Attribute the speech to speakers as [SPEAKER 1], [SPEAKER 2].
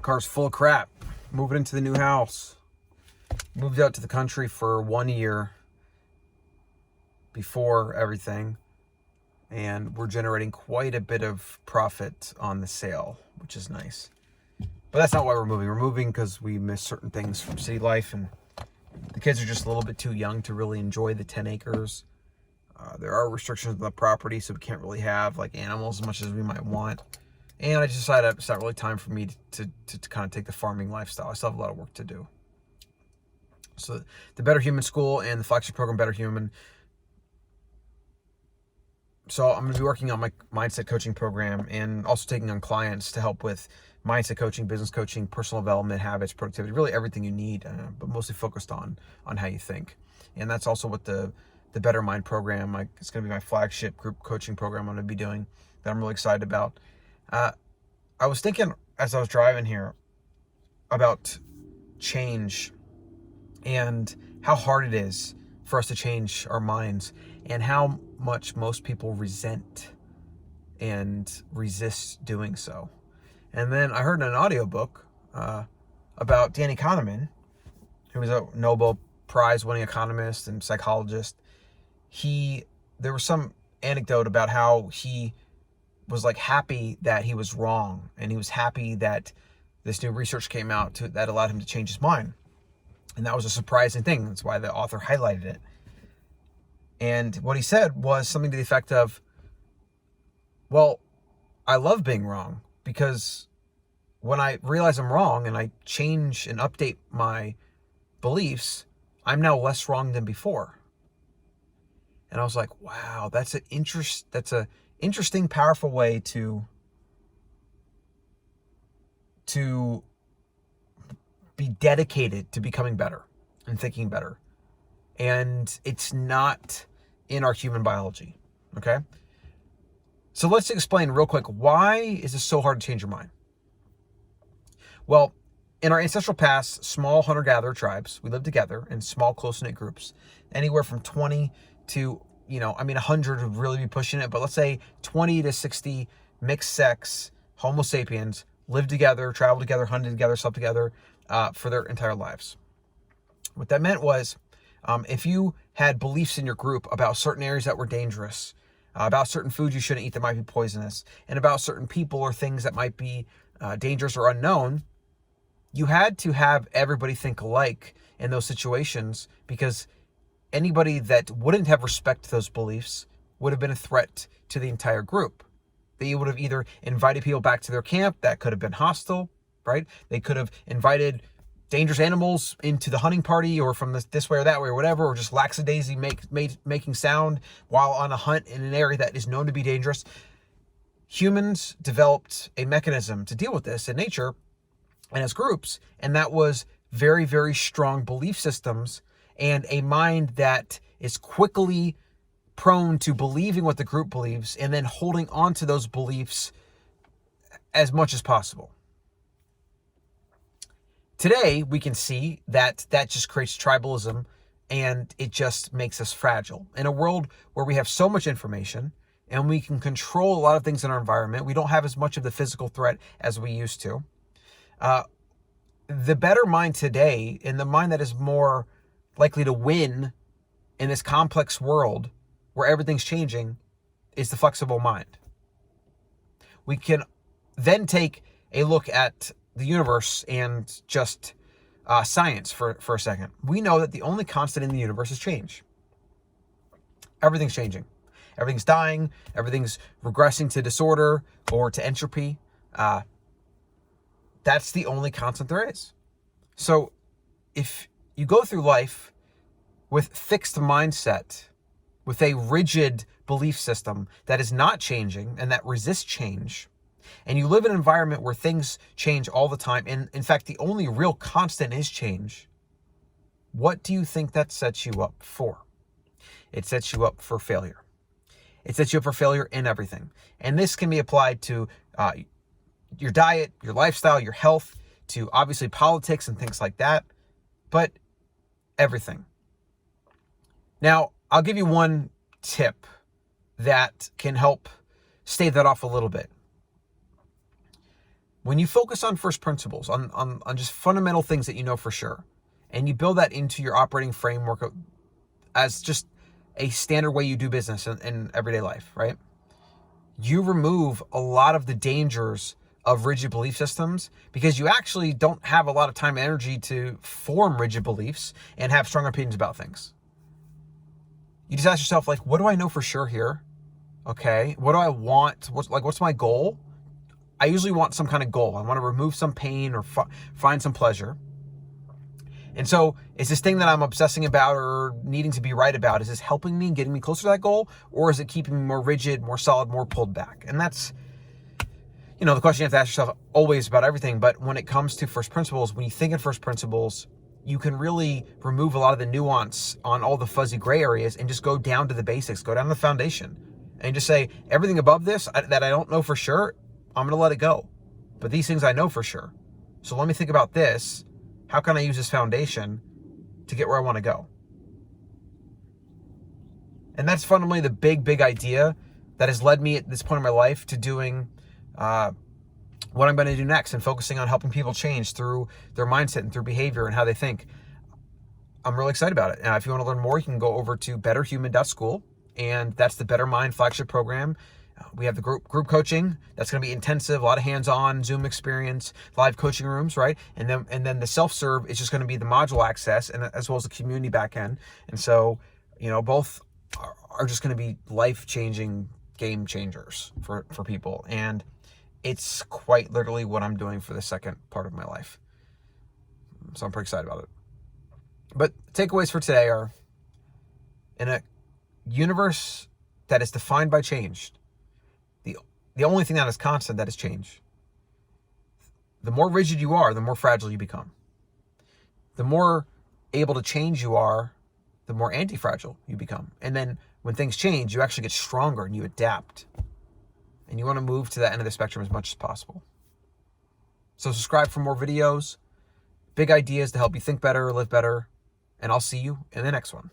[SPEAKER 1] Car's full of crap. Moving into the new house. Moved out to the country for 1 year before everything. And we're generating quite a bit of profit on the sale, which is nice. But that's not why we're moving. We're moving because we miss certain things from city life, and the kids are just a little bit too young to really enjoy the 10 acres. There are restrictions on the property, so we can't really have like animals as much as we might want. And I just decided it's not really time for me to kind of take the farming lifestyle. I still have a lot of work to do. So the Better Human School and the flagship program, Better Human. So I'm going to be working on my mindset coaching program and also taking on clients to help with mindset coaching, business coaching, personal development, habits, productivity, really everything you need, but mostly focused on how you think. And that's also what the Better Mind program, it's going to be my flagship group coaching program I'm going to be doing that I'm really excited about. I was thinking as I was driving here about change and how hard it is for us to change our minds and how much most people resent and resist doing so. And then I heard in an audiobook about Danny Kahneman, who was a Nobel Prize winning economist and psychologist. There was some anecdote about how he was like happy that he was wrong, and he was happy that this new research came out that allowed him to change his mind. And that was a surprising thing. That's why the author highlighted it. And what he said was something to the effect of, well, I love being wrong, because when I realize I'm wrong and I change and update my beliefs, I'm now less wrong than before. And I was like, wow, that's an interesting, powerful way to be dedicated to becoming better and thinking better. And it's not in our human biology, okay? So let's explain real quick, why is it so hard to change your mind? Well, in our ancestral past, small hunter-gatherer tribes, we lived together in small, close-knit groups, anywhere from 20 to, 100 would really be pushing it, but let's say 20 to 60 mixed sex Homo sapiens lived together, traveled together, hunted together, slept together for their entire lives. What that meant was, if you had beliefs in your group about certain areas that were dangerous, about certain foods you shouldn't eat that might be poisonous, and about certain people or things that might be dangerous or unknown, you had to have everybody think alike in those situations, because anybody that wouldn't have respect to those beliefs would have been a threat to the entire group. They would have either invited people back to their camp that could have been hostile, right? They could have invited dangerous animals into the hunting party, or from this way or that way or whatever, or just lackadaisy making sound while on a hunt in an area that is known to be dangerous. Humans developed a mechanism to deal with this in nature and as groups, and that was very, very strong belief systems and a mind that is quickly prone to believing what the group believes and then holding on to those beliefs as much as possible. Today, we can see that just creates tribalism, and it just makes us fragile. In a world where we have so much information and we can control a lot of things in our environment, we don't have as much of the physical threat as we used to. The better mind today, and the mind that is more likely to win in this complex world where everything's changing, is the flexible mind. We can then take a look at the universe and just science for a second. We know that the only constant in the universe is change. Everything's changing. Everything's dying. Everything's regressing to disorder or to entropy. That's the only constant there is. So if you go through life with fixed mindset, with a rigid belief system that is not changing and that resists change, and you live in an environment where things change all the time, and in fact, the only real constant is change, what do you think that sets you up for? It sets you up for failure. It sets you up for failure in everything. And this can be applied to your diet, your lifestyle, your health, to obviously politics and things like that, but everything. Now, I'll give you one tip that can help stave that off a little bit. When you focus on first principles, on just fundamental things that you know for sure, and you build that into your operating framework as just a standard way you do business in everyday life, right? You remove a lot of the dangers of rigid belief systems because you actually don't have a lot of time and energy to form rigid beliefs and have strong opinions about things. You just ask yourself, like, what do I know for sure here? Okay, what do I want? What's my goal? I usually want some kind of goal. I want to remove some pain or find some pleasure. And so is this thing that I'm obsessing about or needing to be right about, is this helping me, getting me closer to that goal? Or is it keeping me more rigid, more solid, more pulled back? And that's, the question you have to ask yourself always about everything. But when it comes to first principles, when you think in first principles, you can really remove a lot of the nuance on all the fuzzy gray areas and just go down to the basics, go down to the foundation and just say, everything above this that I don't know for sure, I'm going to let it go. But these things I know for sure. So let me think about this. How can I use this foundation to get where I want to go? And that's fundamentally the big idea that has led me at this point in my life to doing what I'm going to do next and focusing on helping people change through their mindset and through behavior and how they think. I'm really excited about it. Now, if you want to learn more, you can go over to betterhuman.school, and that's the Better Mind flagship program. We have the group coaching. That's going to be intensive, a lot of hands-on Zoom experience, live coaching rooms, right? And then the self-serve is just going to be the module access, and as well as the community backend. And so, both are just going to be life-changing game changers for people. And it's quite literally what I'm doing for the second part of my life. So I'm pretty excited about it. But takeaways for today are, in a universe that is defined by change, the only thing that is constant, that is change. The more rigid you are, the more fragile you become. The more able to change you are, the more anti-fragile you become. And then when things change, you actually get stronger and you adapt. And you want to move to that end of the spectrum as much as possible. So subscribe for more videos, big ideas to help you think better, live better, and I'll see you in the next one.